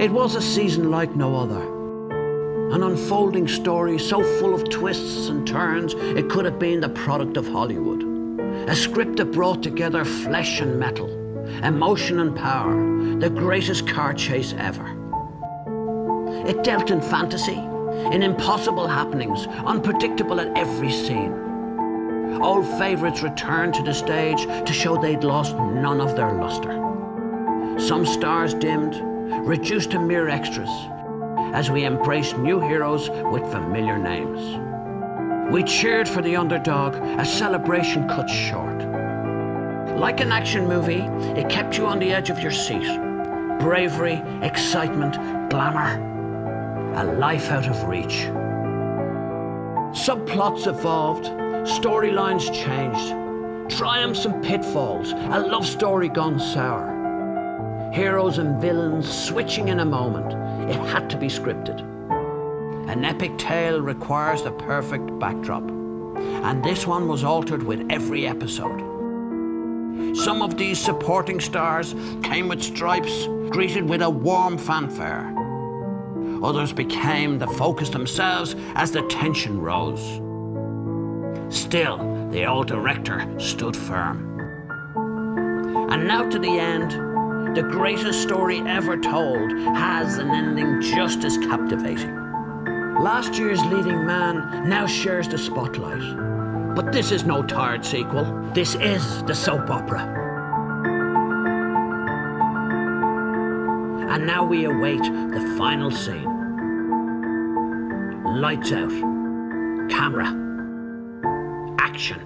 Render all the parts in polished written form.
It was a season like no other. An unfolding story so full of twists and turns it could have been the product of Hollywood. A script that brought together flesh and metal, emotion and power, the greatest car chase ever. It dealt in fantasy, in impossible happenings, unpredictable at every scene. Old favourites returned to the stage to show they'd lost none of their lustre. Some stars dimmed, reduced to mere extras, as we embraced new heroes with familiar names. We cheered for the underdog as celebration cut short. Like an action movie, it kept you on the edge of your seat. Bravery, excitement, glamour, a life out of reach. Subplots evolved, storylines changed, triumphs and pitfalls, a love story gone sour. Heroes and villains switching in a moment. It had to be scripted. An epic tale requires the perfect backdrop, and this one was altered with every episode. Some of these supporting stars came with stripes, greeted with a warm fanfare. Others became the focus themselves as the tension rose. Still, the old director stood firm. And now to the end, the greatest story ever told has an ending just as captivating. Last year's leading man now shares the spotlight. But this is no tired sequel. This is the soap opera. And now we await the final scene. Lights out. Camera. Action.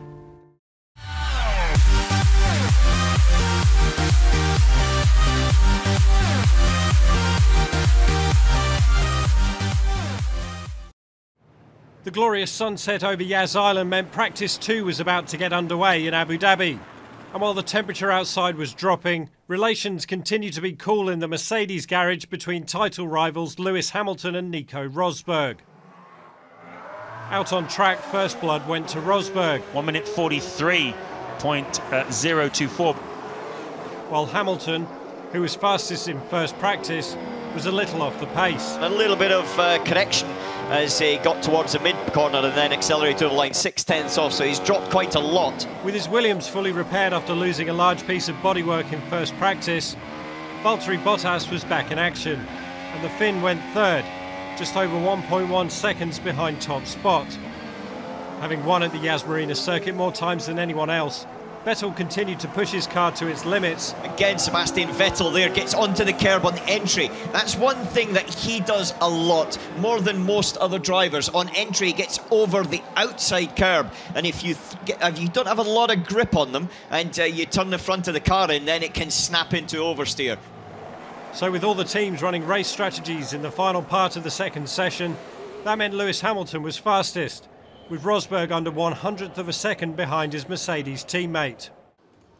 The glorious sunset over Yas Island meant practice 2 was about to get underway in Abu Dhabi. And while the temperature outside was dropping, relations continued to be cool in the Mercedes garage between title rivals Lewis Hamilton and Nico Rosberg. Out on track, first blood went to Rosberg. 1 minute 43.024. While Hamilton, who was fastest in first practice, was a little off the pace. A little bit of correction as he got towards the mid-corner and then accelerated to the line 6/10 off, so he's dropped quite a lot. With his Williams fully repaired after losing a large piece of bodywork in first practice, Valtteri Bottas was back in action, and the Finn went third, just over 1.1 seconds behind top spot. Having won at the Yas Marina circuit more times than anyone else, Vettel continued to push his car to its limits. Again, Sebastian Vettel there gets onto the curb on the entry. That's one thing that he does a lot, more than most other drivers. On entry, he gets over the outside curb, and if you don't have a lot of grip on them and you turn the front of the car in, then it can snap into oversteer. So with all the teams running race strategies in the final part of the second session, that meant Lewis Hamilton was fastest, with Rosberg under 100th of a second behind his Mercedes teammate.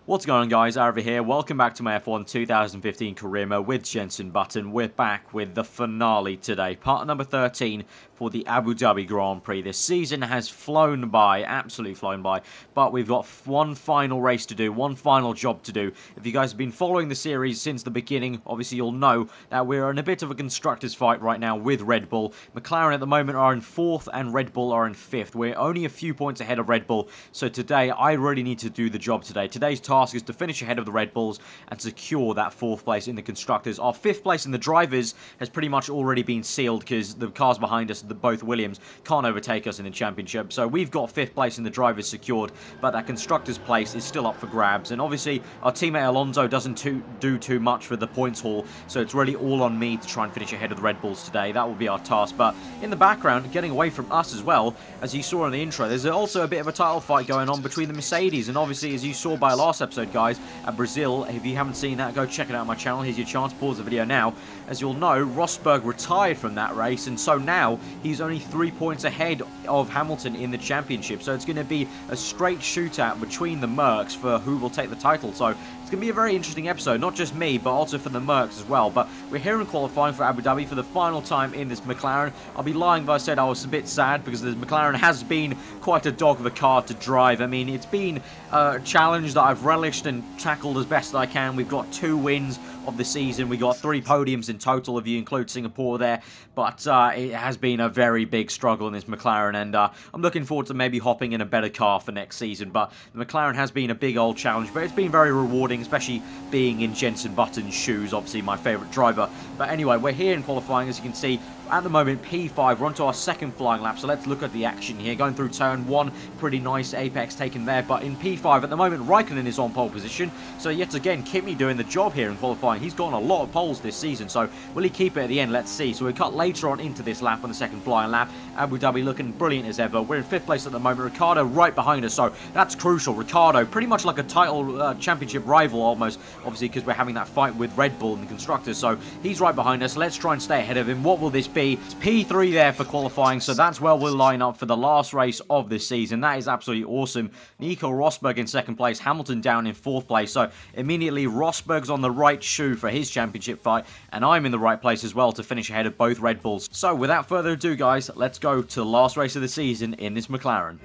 What's going on, guys? Aarava here. Welcome back to my F1 2015 career mode with Jenson Button. We're back with the finale today, part number 13 for the Abu Dhabi Grand Prix. This season has flown by, absolutely flown by, but we've got one final race to do, one final job to do. If you guys have been following the series since the beginning, obviously you'll know that we're in a bit of a constructors fight right now with Red Bull. McLaren at the moment are in 4th and Red Bull are in 5th. We're only a few points ahead of Red Bull, so today I really need to do the job today. Today's task is to finish ahead of the Red Bulls and secure that 4th place in the constructors. Our 5th place in the drivers has pretty much already been sealed because the cars behind us, both Williams, can't overtake us in the championship. So we've got 5th place in the drivers secured, but that constructors place is still up for grabs. And obviously our teammate Alonso doesn't do too much for the points haul, so it's really all on me to try and finish ahead of the Red Bulls today. That will be our task. But in the background, getting away from us as well, as you saw in the intro, there's also a bit of a title fight going on between the Mercedes. And obviously, as you saw by last episode, guys, at Brazil, if you haven't seen that, go check it out on my channel. Here's your chance. Pause the video now. As you'll know, Rosberg retired from that race, and so now he's only 3 points ahead of Hamilton in the championship. So it's going to be a straight shootout between the Mercs for who will take the title. So it's going to be a very interesting episode, not just me, but also for the Mercs as well. But we're here in qualifying for Abu Dhabi for the final time in this McLaren. I'll be lying if I said I was a bit sad, because this McLaren has been quite a dog of a car to drive. I mean, it's been a challenge that I've relished and tackled as best I can. We've got 2 wins of the season. We got 3 podiums in total if you include Singapore there, but it has been a very big struggle in this McLaren, and I'm looking forward to maybe hopping in a better car for next season. But the McLaren has been a big old challenge, but it's been very rewarding, especially being in Jenson Button's shoes, obviously my favourite driver. But anyway, we're here in qualifying, as you can see. At the moment, P5, we're onto our second flying lap, so let's look at the action here. Going through turn 1, pretty nice apex taken there, but in P5 at the moment, Raikkonen is on pole position, so yet again, Kimi doing the job here in qualifying. He's gotten a lot of poles this season, so will he keep it at the end? Let's see. So we cut later on into this lap on the second flying lap. Abu Dhabi looking brilliant as ever. We're in 5th place at the moment. Ricciardo right behind us, so that's crucial. Ricciardo, pretty much like a title championship rival almost, obviously, because we're having that fight with Red Bull and the constructors, so he's right behind us. Let's try and stay ahead of him. What will this be? It's P3 there for qualifying, so that's where we'll line up for the last race of this season. That is absolutely awesome. Nico Rosberg in 2nd place, Hamilton down in 4th place, so immediately Rosberg's on the right shoe for his championship fight, and I'm in the right place as well to finish ahead of both Red Bulls. So without further ado, guys, let's go to the last race of the season in this McLaren.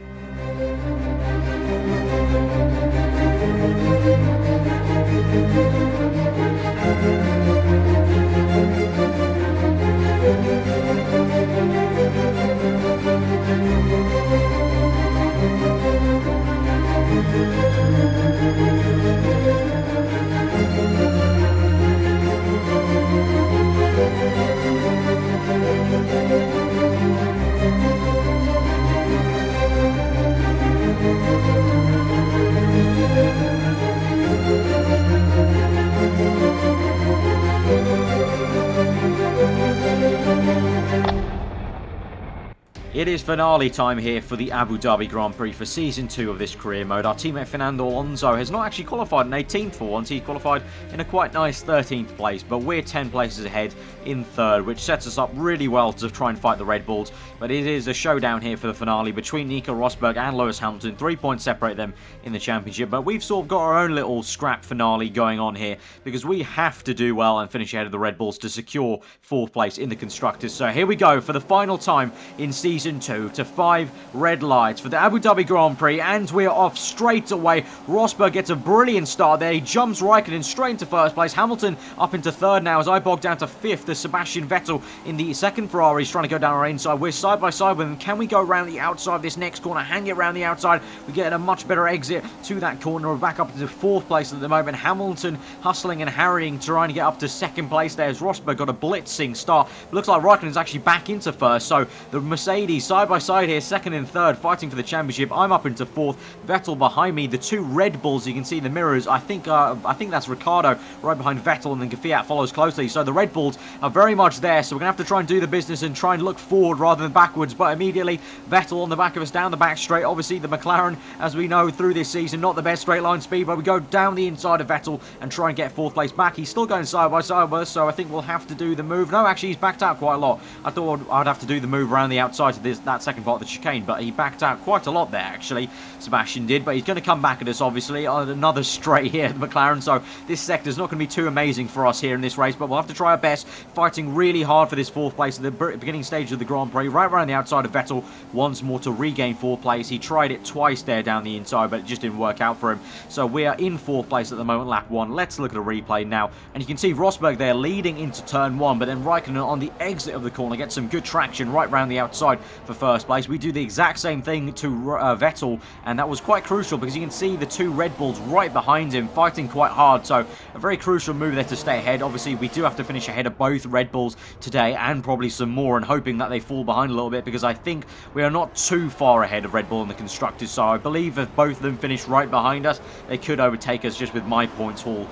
It is finale time here for the Abu Dhabi Grand Prix for Season 2 of this career mode. Our teammate Fernando Alonso has not actually qualified in 18th for once. He qualified in a quite nice 13th place, but we're 10 places ahead in 3rd, which sets us up really well to try and fight the Red Bulls. But it is a showdown here for the finale between Nico Rosberg and Lewis Hamilton. 3 points separate them in the championship, but we've sort of got our own little scrap finale going on here, because we have to do well and finish ahead of the Red Bulls to secure 4th place in the Constructors. So here we go for the final time in Season 2 to 5 red lights for the Abu Dhabi Grand Prix, and we're off straight away. Rosberg gets a brilliant start there. He jumps Raikkonen straight into 1st place. Hamilton up into 3rd now as I bog down to 5th. There's Sebastian Vettel in the 2nd Ferrari. He's trying to go down our inside. We're side by side with him. Can we go around the outside of this next corner? Hang it around the outside. We get a much better exit to that corner. We're back up into 4th place at the moment. Hamilton hustling and harrying, trying to get up to 2nd place there as Rosberg got a blitzing start. It looks like Raikkonen's actually back into 1st, so the Mercedes side by side here, 2nd and 3rd, fighting for the championship. I'm up into 4th. Vettel behind me. The 2 Red Bulls, you can see in the mirrors. I think that's Ricciardo right behind Vettel, and then Fiat follows closely. So the Red Bulls are very much there. So we're going to have to try and do the business and try and look forward rather than backwards. But immediately, Vettel on the back of us, down the back straight. Obviously, the McLaren, as we know through this season, not the best straight line speed, but we go down the inside of Vettel and try and get 4th place back. He's still going side by side with us, so I think we'll have to do the move. No, actually, he's backed out quite a lot. I thought I'd have to do the move around the outside of that second part of the chicane, but he backed out quite a lot there, actually. Sebastian did, but he's going to come back at us, obviously. Another straight here at the McLaren, so this sector's not going to be too amazing for us here in this race, but we'll have to try our best, fighting really hard for this 4th place at the beginning stage of the Grand Prix, right around the outside of Vettel, once more to regain 4th place. He tried it twice there down the inside, but it just didn't work out for him. So we are in 4th place at the moment, lap 1. Let's look at a replay now, and you can see Rosberg there leading into turn 1, but then Raikkonen on the exit of the corner gets some good traction right around the outside for 1st place. We do the exact same thing to Vettel, and that was quite crucial because you can see the 2 Red Bulls right behind him fighting quite hard, so a very crucial move there to stay ahead. Obviously, we do have to finish ahead of both Red Bulls today and probably some more, and hoping that they fall behind a little bit, because I think we are not too far ahead of Red Bull in the Constructors, so I believe if both of them finish right behind us, they could overtake us just with my points haul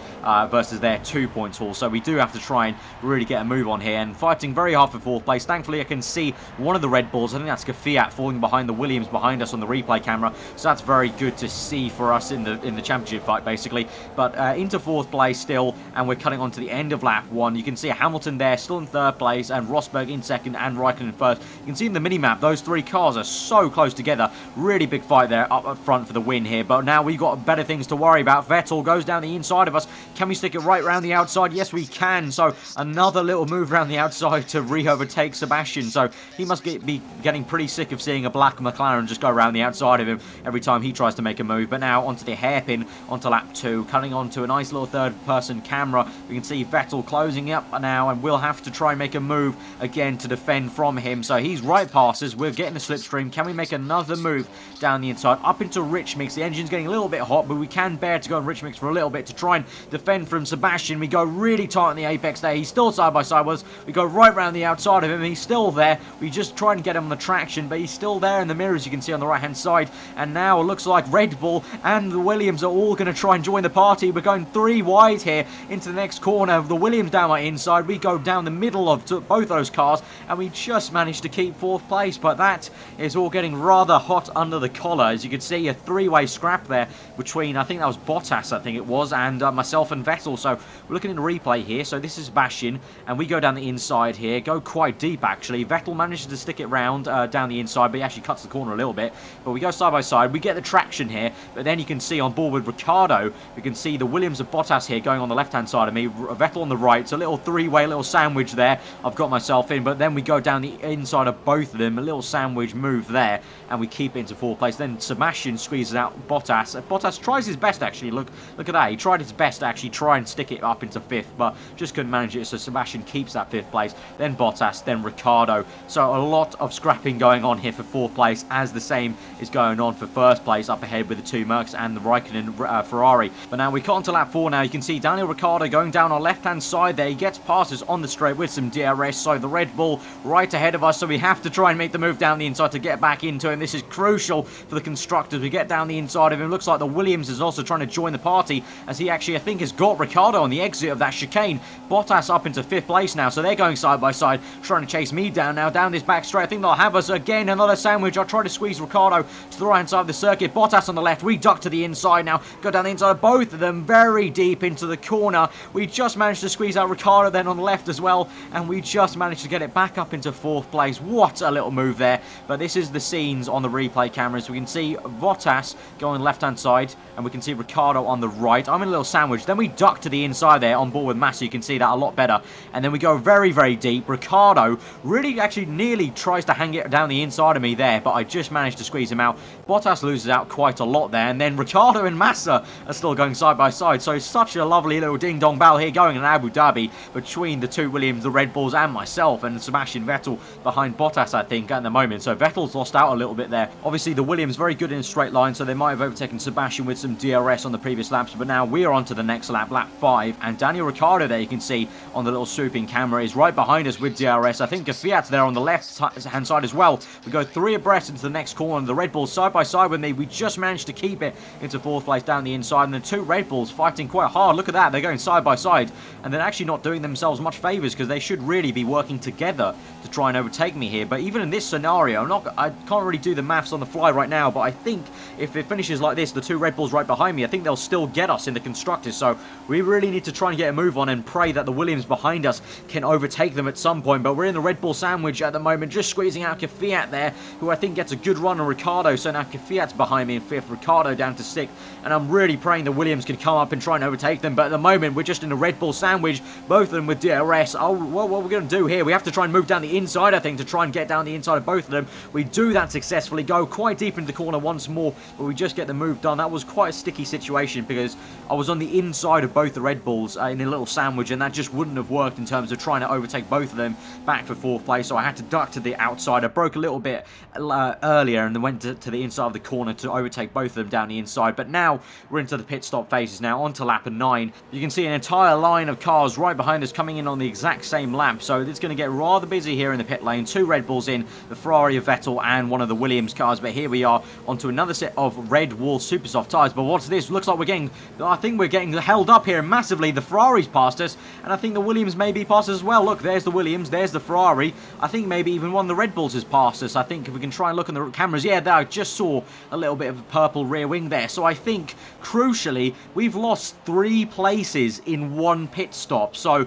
versus their 2 points haul. So we do have to try and really get a move on here, and fighting very hard for 4th place. Thankfully, I can see one of the Red Bulls Bulls. I think that's Fiat falling behind the Williams behind us on the replay camera. So that's very good to see for us in the championship fight, basically. But into 4th place still, and we're cutting on to the end of lap 1. You can see Hamilton there, still in 3rd place, and Rosberg in 2nd, and Raikkonen in 1st. You can see in the mini-map, those 3 cars are so close together. Really big fight there up front for the win here. But now we've got better things to worry about. Vettel goes down the inside of us. Can we stick it right around the outside? Yes, we can. So another little move around the outside to re-overtake Sebastian. So he must be getting pretty sick of seeing a black McLaren just go around the outside of him every time he tries to make a move. But now onto the hairpin, onto lap 2, cutting onto a nice little third-person camera. We can see Vettel closing up now, and we'll have to try and make a move again to defend from him. So he's right past us. We're getting a slipstream. Can we make another move down the inside up into Rich Mix? The engine's getting a little bit hot, but we can bear to go on Rich Mix for a little bit to try and defend from Sebastian. We go really tight on the apex there. He's still side by side with us. We go right round the outside of him. He's still there. We just try and get him on the traction, but he's still there in the mirrors, you can see on the right hand side. And now it looks like Red Bull and the Williams are all going to try and join the party. We're going 3 wide here into the next corner. The Williams down my inside. We go down the middle of both those cars, and we just managed to keep 4th place. But that is all getting rather hot under the collar. As you can see, a 3-way scrap there between, I think that was Bottas, I think it was, and myself and Vettel. So we're looking at the replay here. So this is Sebastian, and we go down the inside here, go quite deep actually. Vettel manages to stick it round down the inside, but he actually cuts the corner a little bit. But we go side by side. We get the traction here, but then you can see on board with Ricciardo, we can see the Williams of Bottas here going on the left-hand side of me, Vettel on the right. It's a little 3-way little sandwich there. I've got myself in, but then we go down the inside of both of them, a little sandwich move there, and we keep it into 4th place. Then Sebastian squeezes out Bottas. Bottas tries his best actually. Look at that. He tried his best to actually try and stick it up into 5th, but just couldn't manage it. So Sebastian keeps that 5th place. Then Bottas, then Ricciardo. So a lot of scrapping going on here for 4th place, as the same is going on for 1st place up ahead with the 2 Mercs and the Raikkonen Ferrari. But now we cut onto lap 4 now. You can see Daniel Ricciardo going down our left-hand side there. He gets past us on the straight with some DRS. So the Red Bull right ahead of us. So we have to try and make the move down the inside to get back into him. This is crucial for the constructors. We get down the inside of him. Looks like the Williams is also trying to join the party, as he actually, I think, has got Ricciardo on the exit of that chicane. Bottas up into 5th place now. So they're going side by side, trying to chase me down now, down this back straight. I think they'll have us again. Another sandwich. I'll try to squeeze Ricciardo to the right-hand side of the circuit. Bottas on the left. We duck to the inside now. Go down the inside of both of them, very deep into the corner. We just managed to squeeze out Ricciardo then on the left as well, and we just managed to get it back up into 4th place. What a little move there. But this is the scenes on the replay cameras. We can see Bottas going left-hand side, and we can see Ricciardo on the right. I'm in a little sandwich. Then we duck to the inside there on board with Massa. You can see that a lot better. And then we go very, very deep. Ricciardo really actually nearly tries to hang it down the inside of me there, but I just managed to squeeze him out. Bottas loses out quite a lot there, and then Ricciardo and Massa are still going side by side. So such a lovely little ding-dong battle here going in Abu Dhabi between the 2 Williams, the Red Bulls, and myself, and Sebastian Vettel behind Bottas, I think, at the moment. So Vettel's lost out a little bit there. Obviously, the Williams very good in a straight line, so they might have overtaken Sebastian with some DRS on the previous laps, but now we're on to the next lap, lap 5, and Daniel Ricciardo there, you can see on the little swooping camera, is right behind us with DRS. I think Fiat's there on the left-hand side as well. We go 3 abreast into the next corner, the Red Bulls side by side with me. We just managed to keep it into 4th place down the inside, and the 2 Red Bulls fighting quite hard. Look at that, they're going side by side, and they're actually not doing themselves much favours, because they should really be working together to try and overtake me here. But even in this scenario, I can't really do the maths on the fly right now, but I think if it finishes like this, the 2 Red Bulls right behind me, I think they'll still get us in the constructors. So we really need to try and get a move on and pray that the Williams behind us can overtake them at some point. But we're in the Red Bull sandwich at the moment, just squeezing out Fiat there, who I think gets a good run on Ricciardo. So now Fiat's behind me in 5th, Ricciardo down to 6th, and I'm really praying the Williams can come up and try and overtake them. But at the moment, we're just in a Red Bull sandwich, both of them with DRS. Oh, well, what we're going to do here, we have to try and move down the inside, I think, to try and get down the inside of both of them. We do that successfully, go quite deep into the corner once more, but we just get the move done. That was quite a sticky situation, because I was on the inside of both the Red Bulls in a little sandwich, and that just wouldn't have worked in terms of trying to overtake both of them back for 4th place. So I had to duck to the outside. I broke a little bit earlier and then went to the inside of the corner to overtake both of them down the inside. But now we're into the pit stop phases now, on to lap 9. You can see an entire line of cars right behind us coming in on the exact same lap, so it's going to get rather busy here in the pit lane. 2 Red Bulls in, the Ferrari of Vettel and one of the Williams cars. But here we are onto another set of Red Wall Super Soft tyres. But what's this? Looks like I think we're getting held up here massively. The Ferrari's past us, and I think the Williams may be past us as well. Look, there's the Williams, there's the Ferrari. I think maybe even one of the Red Bulls has passed us. I think if we can try and look on the cameras, yeah, there I just saw a little bit of a purple rear wing there. So I think, crucially, we've lost 3 places in 1 pit stop. So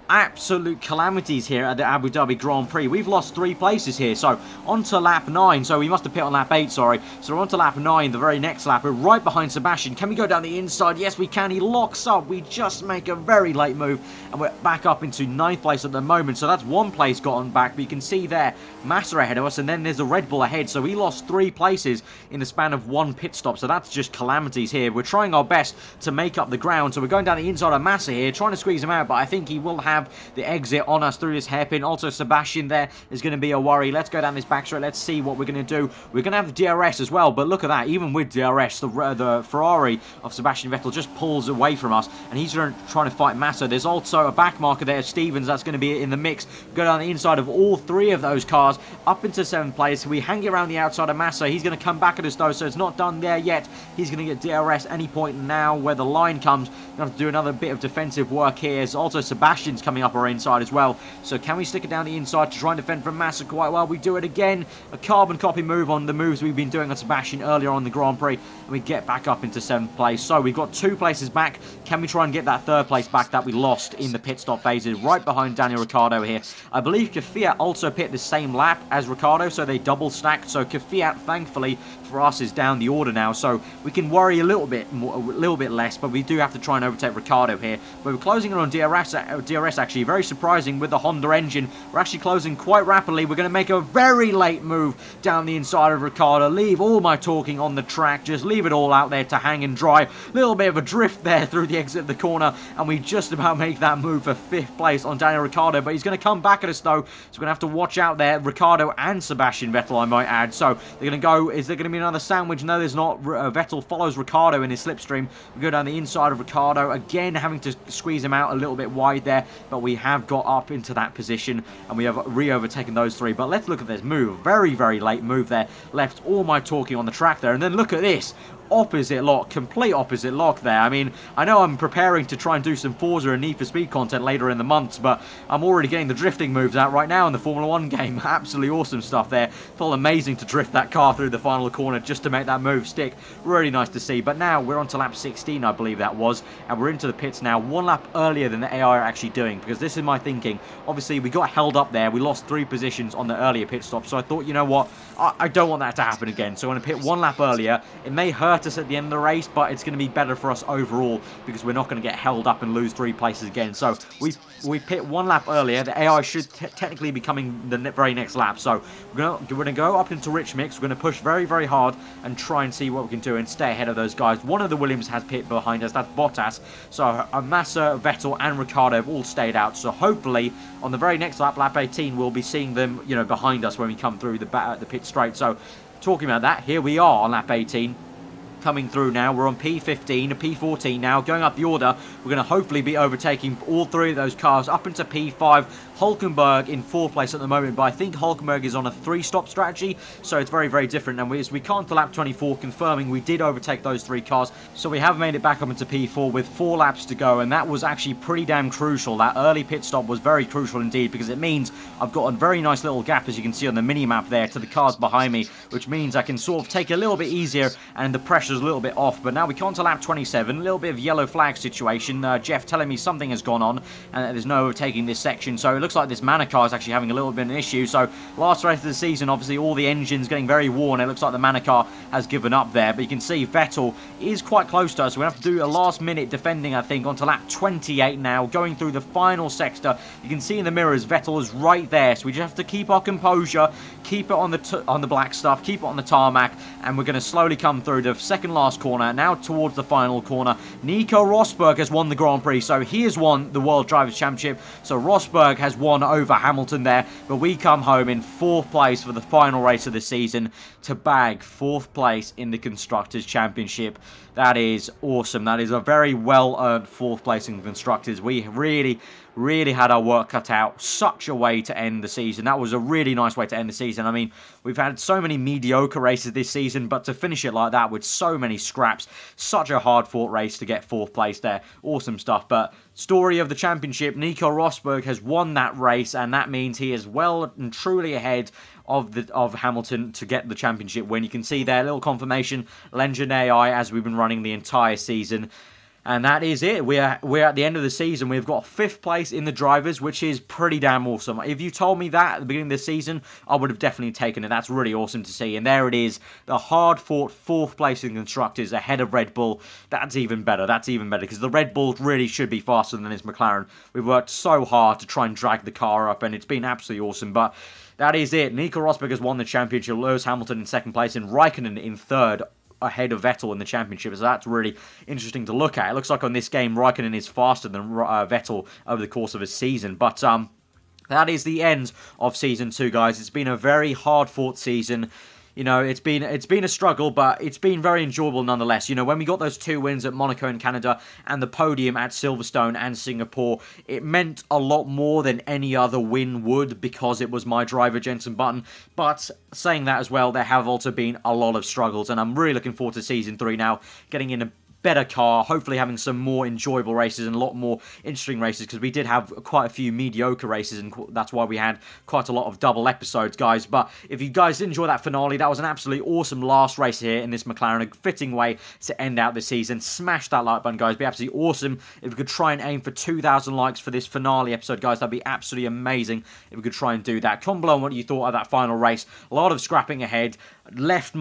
absolute calamities here at the Abu Dhabi Grand Prix. We've lost 3 places here. So on to lap 9. So we must have pit on lap 8, sorry. So we're on to lap 9, the very next lap. We're right behind Sebastian. Can we go down the inside? Yes, we can. He locks up. We just make a very late move. And we're back up into 9th place at the moment. So that's 1 place gotten back. But you can see there, Massa ahead of us. And then there's a Red Bull ahead. So we lost 3 places in the span of 1 pit stop. So that's just calamities here. We're trying our best to make up the ground. So we're going down the inside of Massa here, trying to squeeze him out. But I think he will have the exit on us through this hairpin. Also, Sebastian there is going to be a worry. Let's go down this back straight. Let's see what we're going to do. We're going to have the DRS as well, but look at that. Even with DRS, the Ferrari of Sebastian Vettel just pulls away from us, and he's trying to fight Massa. There's also a back marker there, Stevens, that's going to be in the mix. Go down the inside of all 3 of those cars, up into 7th place. We hang it around the outside of Massa. He's going to come back at us though, so it's not done there yet. He's going to get DRS any point now where the line comes. We're going to have to do another bit of defensive work here. There's also Sebastian's coming up our inside as well. So can we stick it down the inside to try and defend from Massa quite well? We do it again. A carbon copy move on the moves we've been doing on Sebastian earlier on the Grand Prix. And we get back up into 7th place. So we've got 2 places back. Can we try and get that 3rd place back that we lost in the pit stop phases? Right behind Daniel Ricciardo here. I believe Kvyat also pit the same lap as Ricciardo, so they double stacked. So Kvyat, thankfully for us, is down the order now. So we can worry a little bit more, a little bit less, but we do have to try and overtake Ricciardo here. But we're closing in on DRS actually. Very surprising with the Honda engine. We're actually closing quite rapidly. We're going to make a very late move down the inside of Ricciardo. Leave all my talking on the track. Just leave it all out there to hang and dry. Little bit of a drift there through the exit of the corner, and we just about make that move for 5th place on Daniel Ricciardo. But he's going to come back at us though, so we're going to have to watch out there. Ricciardo and Sebastian Vettel, I might add. So they're going to go. Is there going to be another sandwich? No, there's not. Vettel follows Ricciardo in his slipstream. We go down the inside of Ricciardo again, having to squeeze him out a little bit wide there, but we have got up into that position and we have re-overtaken those 3. But let's look at this move. Very, very late move there. Left all my talking on the track there, and then look at this. Opposite lock, complete opposite lock there. I mean, I know I'm preparing to try and do some Forza and Need for Speed content later in the months, but I'm already getting the drifting moves out right now in the Formula 1 game. Absolutely awesome stuff there. Felt amazing to drift that car through the final corner just to make that move stick. Really nice to see. But now we're on to lap 16, I believe that was, and we're into the pits now, 1 lap earlier than the AI are actually doing, because this is my thinking. Obviously, we got held up there. We lost 3 positions on the earlier pit stop, so I thought, you know what, I don't want that to happen again. So I'm going to pit 1 lap earlier. It may hurt us at the end of the race, but it's going to be better for us overall because we're not going to get held up and lose 3 places again. So we pit 1 lap earlier. The AI should technically be coming the very next lap. So we're going to go up into Rich Mix. We're going to push very, very hard and try and see what we can do and stay ahead of those guys. One of the Williams has pit behind us. That's Bottas. So Massa, Vettel and Ricciardo have all stayed out. So hopefully on the very next lap, lap 18, we'll be seeing them, you know, behind us when we come through the pit straight. So talking about that, here we are on lap 18. Coming through now. We're on P15 to P14 now. Going up the order, we're going to hopefully be overtaking all 3 of those cars up into P5. Hulkenberg in 4th place at the moment, but I think Hulkenberg is on a 3-stop strategy, so it's very, very different. And we can't to lap 24, confirming we did overtake those 3 cars. So we have made it back up into P4 with 4 laps to go, and that was actually pretty damn crucial. That early pit stop was very crucial indeed, because it means I've got a very nice little gap, as you can see on the mini-map there, to the cars behind me, which means I can sort of take it a little bit easier, and the pressure's a little bit off. But now we can't to lap 27, a little bit of yellow flag situation. Jeff telling me something has gone on, and there's no overtaking this section, so it looks like this Mana car is actually having a little bit of an issue. So last race of the season, obviously all the engines getting very worn. It looks like the Mana car has given up there, but you can see Vettel is quite close to us. We have to do a last minute defending, I think, onto lap 28 now, going through the final sector. You can see in the mirrors Vettel is right there, so we just have to keep our composure, keep it on the black stuff, keep it on the tarmac, and we're going to slowly come through the second last corner, now towards the final corner. Nico Rosberg has won the Grand Prix, so he has won the World Drivers' Championship. So Rosberg has won over Hamilton there, but we come home in 4th place for the final race of the season to bag 4th place in the Constructors' Championship. That is awesome. That is a very well-earned 4th place in the Constructors. We really had our work cut out. Such a way to end the season. That was a really nice way to end the season. I mean, we've had so many mediocre races this season, but to finish it like that with so many scraps, such a hard-fought race to get 4th place there. Awesome stuff. But story of the championship, Nico Rosberg has won that race, and that means he is well and truly ahead of Hamilton to get the championship win. You can see there, little confirmation, Legend AI, as we've been running the entire season. And that is it. We're at the end of the season. We've got 5th place in the drivers, which is pretty damn awesome. If you told me that at the beginning of the season, I would have definitely taken it. That's really awesome to see. And there it is, the hard-fought 4th place in constructors ahead of Red Bull. That's even better. That's even better, because the Red Bull really should be faster than this McLaren. We've worked so hard to try and drag the car up, and it's been absolutely awesome. But that is it. Nico Rosberg has won the championship. Lewis Hamilton in 2nd place, and Raikkonen in 3rd. Ahead of Vettel in the championship, so that's really interesting to look at. It looks like on this game, Raikkonen is faster than Vettel over the course of a season, but that is the end of Season 2, guys. It's been a very hard-fought season. You know, it's been a struggle, but it's been very enjoyable nonetheless. You know, when we got those 2 wins at Monaco and Canada and the podium at Silverstone and Singapore, it meant a lot more than any other win would, because it was my driver, Jenson Button. But saying that as well, there have also been a lot of struggles, and I'm really looking forward to Season 3 now, getting in a better car, hopefully having some more enjoyable races and a lot more interesting races, because we did have quite a few mediocre races, and that's why we had quite a lot of double episodes, guys. But if you guys did enjoy that finale, that was an absolutely awesome last race here in this McLaren, a fitting way to end out the season. Smash that like button, guys. It'd be absolutely awesome if we could try and aim for 2,000 likes for this finale episode, guys. That'd be absolutely amazing if we could try and do that. Comment below on what you thought of that final race. A lot of scrapping ahead. Left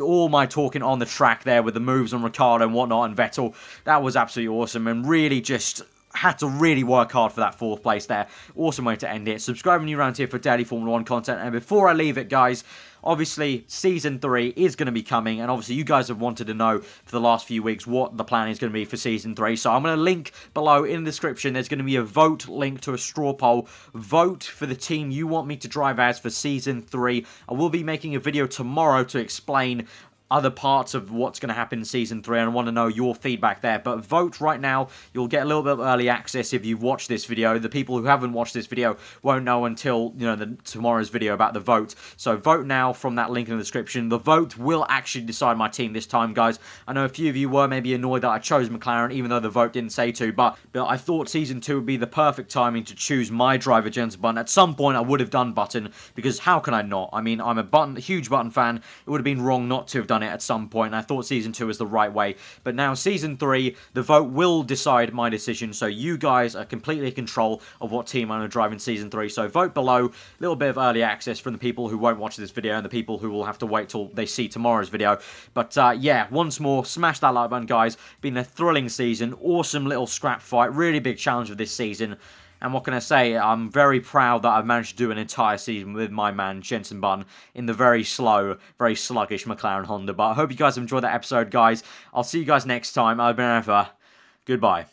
all my talking on the track there with the moves on Ricciardo and whatnot and Vettel. That was absolutely awesome, and really just had to really work hard for that 4th place there. Awesome way to end it. Subscribe when you're around here for daily Formula 1 content. And before I leave it, guys, obviously Season 3 is going to be coming, and obviously you guys have wanted to know for the last few weeks what the plan is going to be for Season 3. So I'm going to link below in the description. There's going to be a vote link to a straw poll. Vote for the team you want me to drive as for Season 3. I will be making a video tomorrow to explain other parts of what's going to happen in Season 3, and I want to know your feedback there. But vote right now. You'll get a little bit of early access if you've watched this video. The people who haven't watched this video won't know until, you know, tomorrow's video about the vote. So vote now from that link in the description. The vote will actually decide my team this time, guys. I know a few of you were maybe annoyed that I chose McLaren, even though the vote didn't say to, but I thought Season 2 would be the perfect timing to choose my driver, Jenson Button. At some point, I would have done Button, because how can I not? I mean, I'm a huge Button fan. It would have been wrong not to have done it at some point, and I thought Season 2 was the right way. But now Season 3, the vote will decide my decision, so you guys are completely in control of what team I'm going to drive in Season 3. So vote below. A little bit of early access from the people who won't watch this video and the people who will have to wait till they see tomorrow's video. But yeah, once more, smash that like button, guys. Been a thrilling season, awesome little scrap fight, really big challenge of this season. And what can I say? I'm very proud that I've managed to do an entire season with my man, Jenson Button, in the very slow, very sluggish McLaren Honda. But I hope you guys have enjoyed that episode, guys. I'll see you guys next time. I've been Aarava. Goodbye.